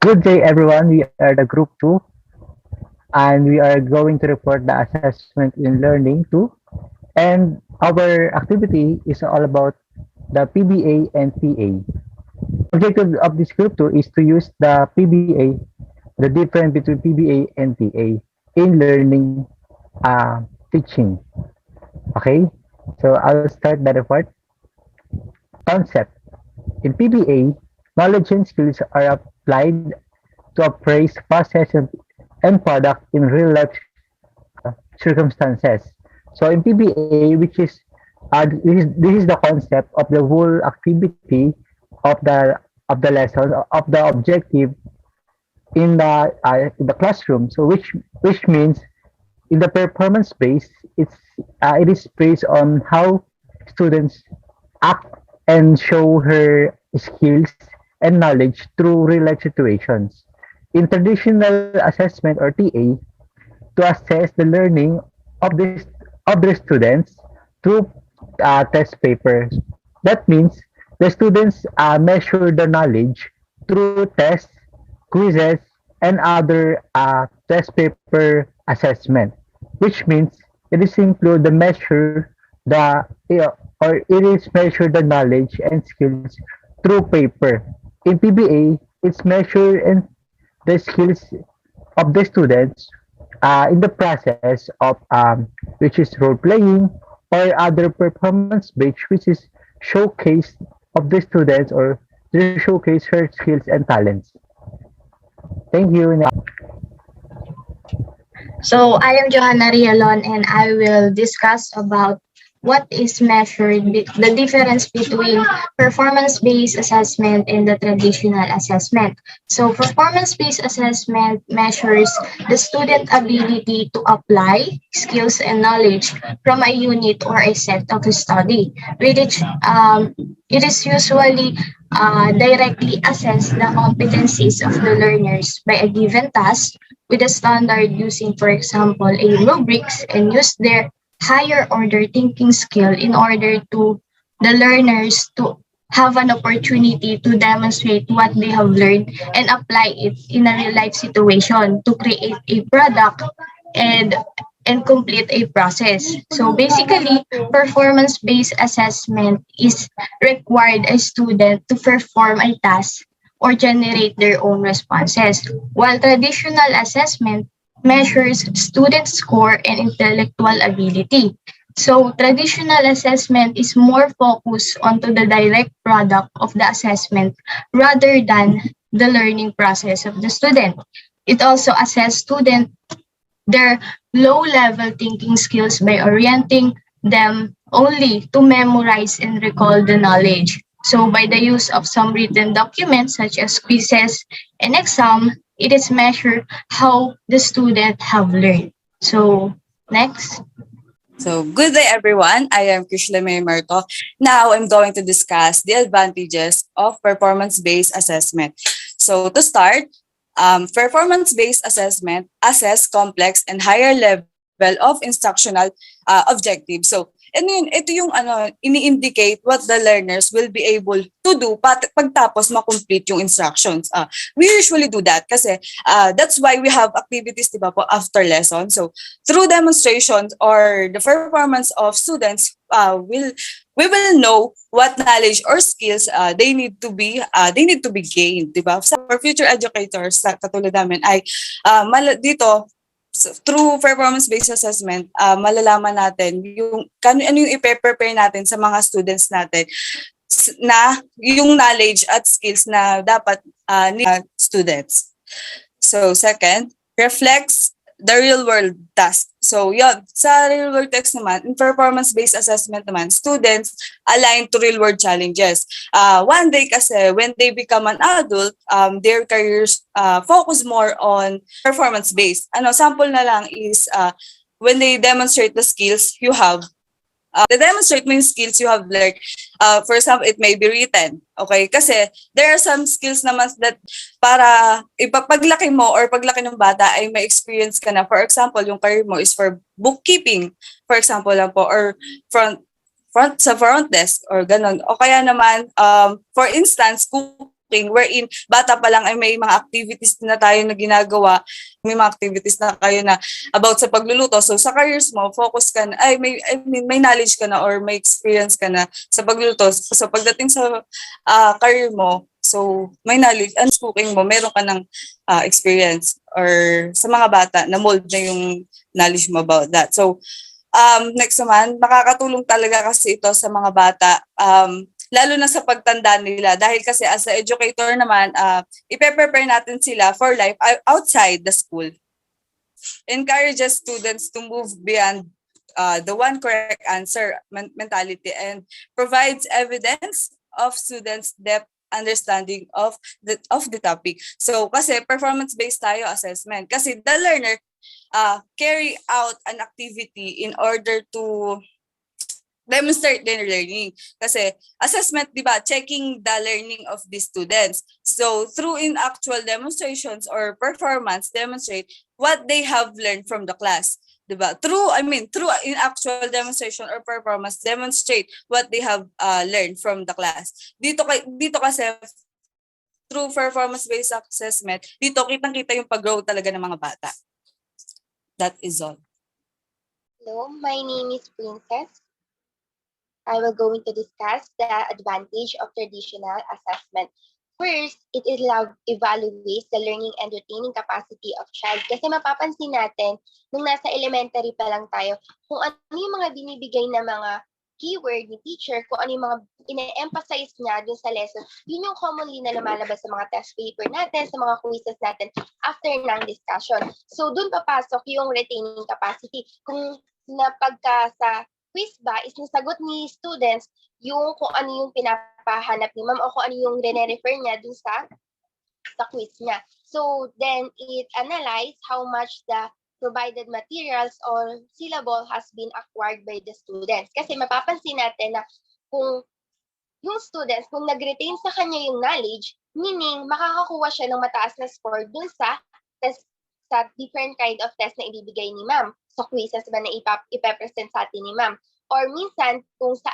Good day, everyone. We are the group two, and we are going to report the assessment in learning two. And our activity is all about the PBA and TA. Objective of this group two is to use the PBA, the difference between PBA and TA in learning teaching. Okay, so I'll start the report. Concept. In PBA, knowledge and skills are applied to appraise process and product in real life circumstances. So in PBA, which is this is the concept of the whole activity of the lesson of the objective in the classroom. So which means in the performance base, it is based on how students act and show her skills and knowledge through real life situations. In traditional assessment or TA, to assess the learning of this of the students through test papers. That means the students measure the knowledge through tests, quizzes, and other test paper assessment, which means it is include the measure the or it is measure the knowledge and skills through paper. In PBA, it's measure and the skills of the students in the process of which is role playing or other performance based which is showcase of the students or they showcase her skills and talents. Thank you. So I am Johanna Rialon and I will discuss about what is measured, the difference between performance-based assessment and the traditional assessment. So performance-based assessment measures the student ability to apply skills and knowledge from a unit or a set of study, which it is usually directly assess the competencies of the learners by a given task with a standard using, for example, a rubrics and use their higher order thinking skill in order to the learners to have an opportunity to demonstrate what they have learned and apply it in a real life situation to create a product and and complete a process. So basically, performance-based assessment is required a student to perform a task or generate their own responses, while traditional assessment measures student score and intellectual ability. So traditional assessment is more focused onto the direct product of the assessment rather than the learning process of the student. It also assesses student their low-level thinking skills by orienting them only to memorize and recall the knowledge. So by the use of some written documents such as quizzes and exam, it is measured how the student have learned. So next. So, good day everyone. I am Krishna Marto. Now, I'm going to discuss the advantages of performance-based assessment. So, to start, performance-based assessment assess complex and higher level of instructional objectives. So, ito yung ini-indicate what the learners will be able to do pagtapos ma-complete yung instructions. We usually do that kasi that's why we have activities, di ba po, after lesson. So, through demonstrations or the performance of students, we will know what knowledge or skills they need to be gained, di ba? For future educators, katulad namin ay dito through performance-based assessment, malalaman natin yung ano yung i-prepare natin sa mga students natin na yung knowledge at skills na dapat ni students. So second, reflects the real world task. So yun, sa real world text naman, in performance-based assessment naman, students align to real world challenges. One day kasi, when they become an adult, their careers focus more on performance-based. Sample na lang is when they demonstrate the skills you have, the demonstrate mo yung skills you have learned. For example, it may be written. Okay? Kasi there are some skills naman that para ipapaglaki mo or paglaki ng bata ay may experience ka na. For example, yung career mo is for bookkeeping. For example lang po. Or front desk or ganun. O kaya naman, for instance, cooking, wherein bata pa lang ay may mga activities na tayo na ginagawa, may mga activities na kayo na about sa pagluluto. So sa careers mo, focus ka na, may knowledge ka na or may experience ka na sa pagluluto. So pagdating sa career mo, so may knowledge, and cooking mo, meron ka ng experience or sa mga bata na mold na yung knowledge mo about that. So next naman, makakatulong talaga kasi ito sa mga bata, lalo na sa pagtanda nila. Dahil kasi as a educator naman, ipe-prepare natin sila for life outside the school. Encourages students to move beyond the one correct answer mentality and provides evidence of students' depth understanding of the topic. So kasi performance-based tayo assessment. Kasi the learner carry out an activity in order to demonstrate their learning. Kasi assessment, di ba, checking the learning of the students. So through in actual demonstrations or performance, demonstrate what they have learned from the class. Diba? Through in actual demonstration or performance, demonstrate what they have learned from the class. Dito kasi through performance-based assessment, dito kitang-kita yung pag-grow talaga ng mga bata. That is all. Hello, my name is Princess. I will going to discuss the advantage of traditional assessment. First, it evaluates the learning and retaining capacity of child. Kasi mapapansin natin, nung nasa elementary pa lang tayo, kung ano yung mga binibigay na mga keyword ni teacher, kung ano yung mga ine-emphasize niya dun sa lesson, yun yung commonly na lumalabas sa mga test paper natin, sa mga quizzes natin after ng discussion. So, dun papasok yung retaining capacity. Kung napagka sa quiz ba is nasagot ni students yung kung ano yung pinapahanap ni ma'am o kung ano yung rene-refer niya dun sa quiz niya. So, then it analyze how much the provided materials or syllable has been acquired by the students. Kasi mapapansin natin na kung yung students, kung nag-retain sa kanya yung knowledge, meaning makakakuha siya ng mataas na score dun sa test, sa different kind of test na ibibigay ni ma'am. So, quizzes ba na ipapresent sa atin ni ma'am. Or minsan, kung sa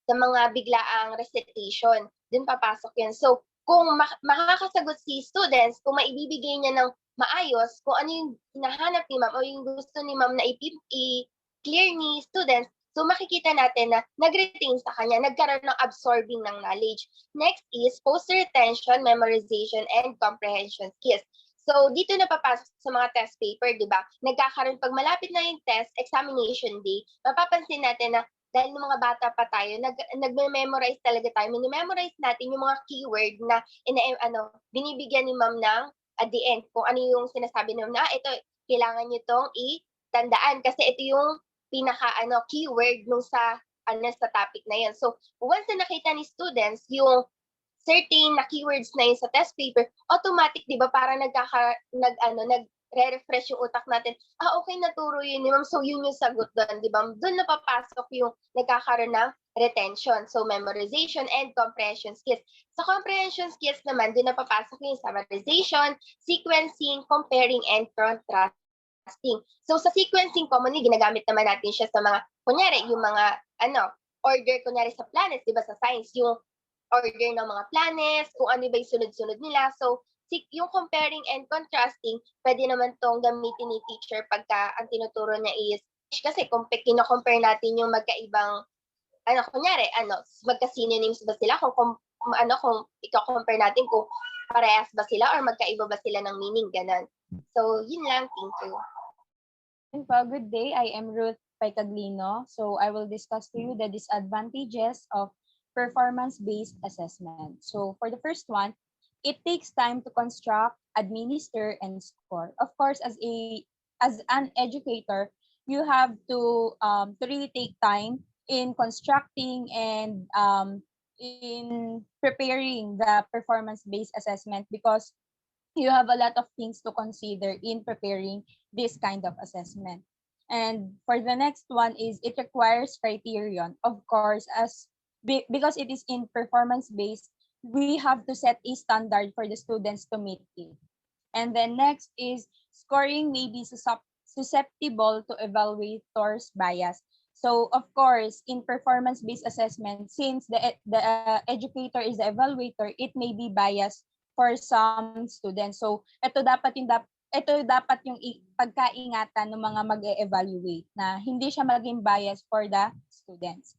sa mga biglaang recitation, dun papasok yan. So, kung makakasagot si students, kung maibibigay niya ng maayos, kung ano yung hinahanap ni ma'am o yung gusto ni ma'am na i-clear ni students, so makikita natin na nag-retain sa kanya, nagkaroon ng absorbing ng knowledge. Next is post-retention, memorization, and comprehension skills. So, dito na papasok sa mga test paper, di ba? Nagkakaroon, pag malapit na yung test, examination day, mapapansin natin na dahil ng mga bata pa tayo, nagme-memorize talaga tayo. Minimemorize natin yung mga keyword na binibigyan ni ma'am ng at the end. Kung ano yung sinasabi ni ma'am na, ito, kailangan nyo itong itandaan kasi ito yung keyword nung sa topic na yun. So, once na nakita ni students yung certain na keywords na yun sa test paper, automatic, di ba, parang nagre-refresh yung utak natin. Okay, naturo yun ni ma'am. So, yun yung sagot doon, di ba? Doon napapasok yung nagkakaroon ng retention. So, memorization and comprehension skills. Sa comprehension skills naman, doon napapasok yung summarization, sequencing, comparing, and contrasting. So, sa sequencing, commonly, ginagamit naman natin siya sa mga, kunyari, yung mga, order, kunyari sa planets, di ba, sa science, yung order ng mga planets, kung ano ba yung sunod-sunod nila. So, yung comparing and contrasting, pwede naman tong gamitin ni teacher pagka ang tinuturo niya is, kasi kino-compare natin yung magkaibang, kunyari, magka-synonyms ba sila, kung i-compare natin kung parehas ba sila or magkaiba ba sila ng meaning, ganun. So, yun lang, thank you. Good day, I am Ruth Paicaglino. So, I will discuss to you the disadvantages of performance-based assessment. So for the first one, it takes time to construct, administer, and score. Of course, as an educator, you have to really take time in constructing and in preparing the performance-based assessment because you have a lot of things to consider in preparing this kind of assessment. And for the next one is it requires criterion. Of course, because it is in performance based, we have to set a standard for the students to meet it. And then next is scoring may be susceptible to evaluators bias. So of course, in performance-based assessment, since the educator is the evaluator, it may be biased for some students. So ito dapat yung pagkaingatan ng mga mag-e-evaluate na hindi siya maging biased for the students.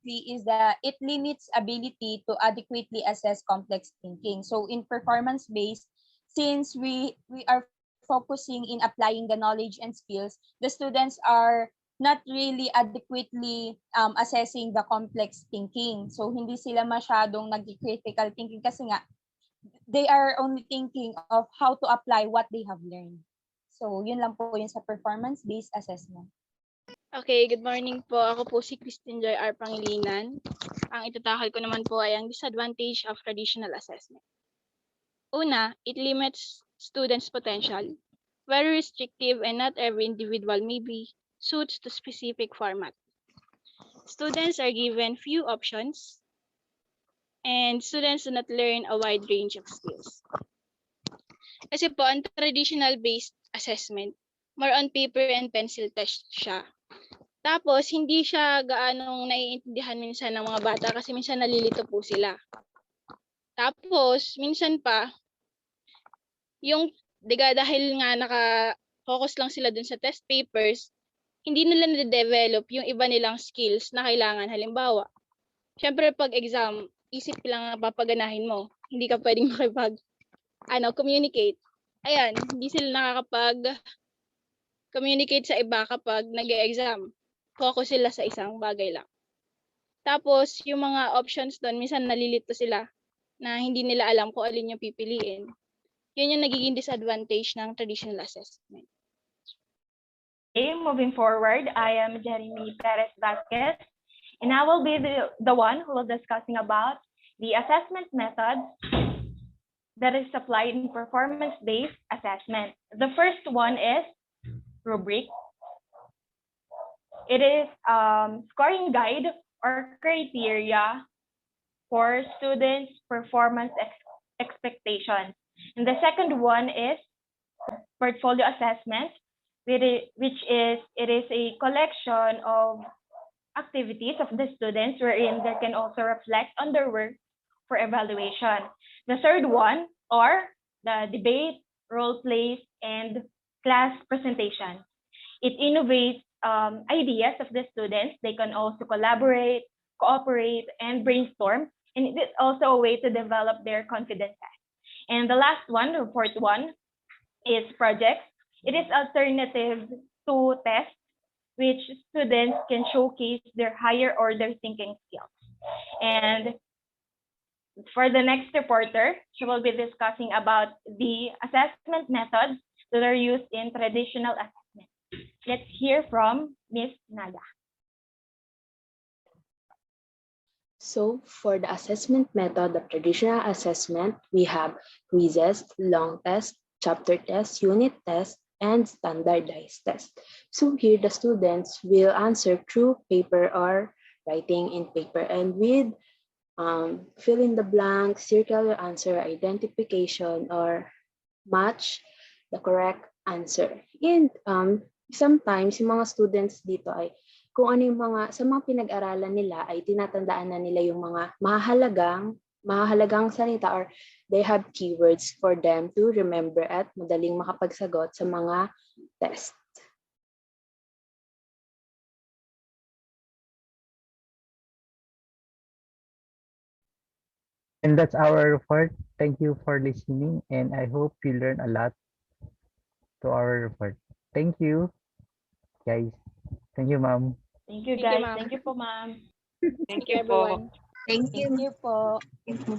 Is that it limits ability to adequately assess complex thinking. So in performance-based, since we are focusing in applying the knowledge and skills, the students are not really adequately assessing the complex thinking. So hindi sila masyadong nag-critical thinking kasi nga they are only thinking of how to apply what they have learned. So yun lang po yun sa performance-based assessment. Okay, good morning po. Ako po si Christine Joy R. Pangilinan. Ang itatakal ko naman po ay ang disadvantage of traditional assessment. Una, it limits students' potential. Very restrictive and not every individual may be suits to specific format. Students are given few options and students do not learn a wide range of skills. Kasi po, ang traditional based assessment, more on paper and pencil test siya. Tapos, hindi siya gaanong naiintindihan minsan ng mga bata kasi minsan nalilito po sila. Tapos, minsan pa, dahil nga naka-focus lang sila dun sa test papers, hindi nila na-develop yung iba nilang skills na kailangan. Halimbawa, syempre pag exam, isip lang ang papaganahin mo. Hindi ka pwedeng communicate. Ayan, hindi sila nakakapag-communicate sa iba kapag nag-e-exam. Focus sila sa isang bagay lang. Tapos, yung mga options doon, minsan nalilito sila na hindi nila alam kung alin yung pipiliin. Yun yung nagiging disadvantage ng traditional assessment. Okay, moving forward, I am Jeremy Perez Vasquez, and I will be the one who will discussing about the assessment method that is applied in performance-based assessment. The first one is rubric. It is scoring guide or criteria for students' performance expectations. And the second one is portfolio assessment, which is a collection of activities of the students wherein they can also reflect on their work for evaluation. The third one are the debate, role plays, and class presentation. It innovates ideas of the students. They can also collaborate, cooperate, and brainstorm. And it is also a way to develop their confidence. And the last one, the fourth one, is projects. It is alternative to tests, which students can showcase their higher order thinking skills. And for the next reporter, she will be discussing about the assessment methods that are used in traditional assessment. Let's hear from Ms. Naya. So for the assessment method of traditional assessment, we have quizzes, long tests, chapter tests, unit tests, and standardized tests. So here the students will answer through paper or writing in paper, and with fill in the blank, circle your answer, identification, or match the correct answer. And sometimes yung mga students dito ay kung ano yung sa mga pinag-aralan nila ay tinatandaan na nila yung mga mahahalagang salita, or they have keywords for them to remember at madaling makapagsagot sa mga test. And that's our report. Thank you for listening, and I hope you learn a lot to our report. Thank you, guys. Thank you, ma'am. Thank you, Thank you, guys. ma'am. Thank you po, ma'am. Thank you, everyone. Thank you. Thank you po. Thank you.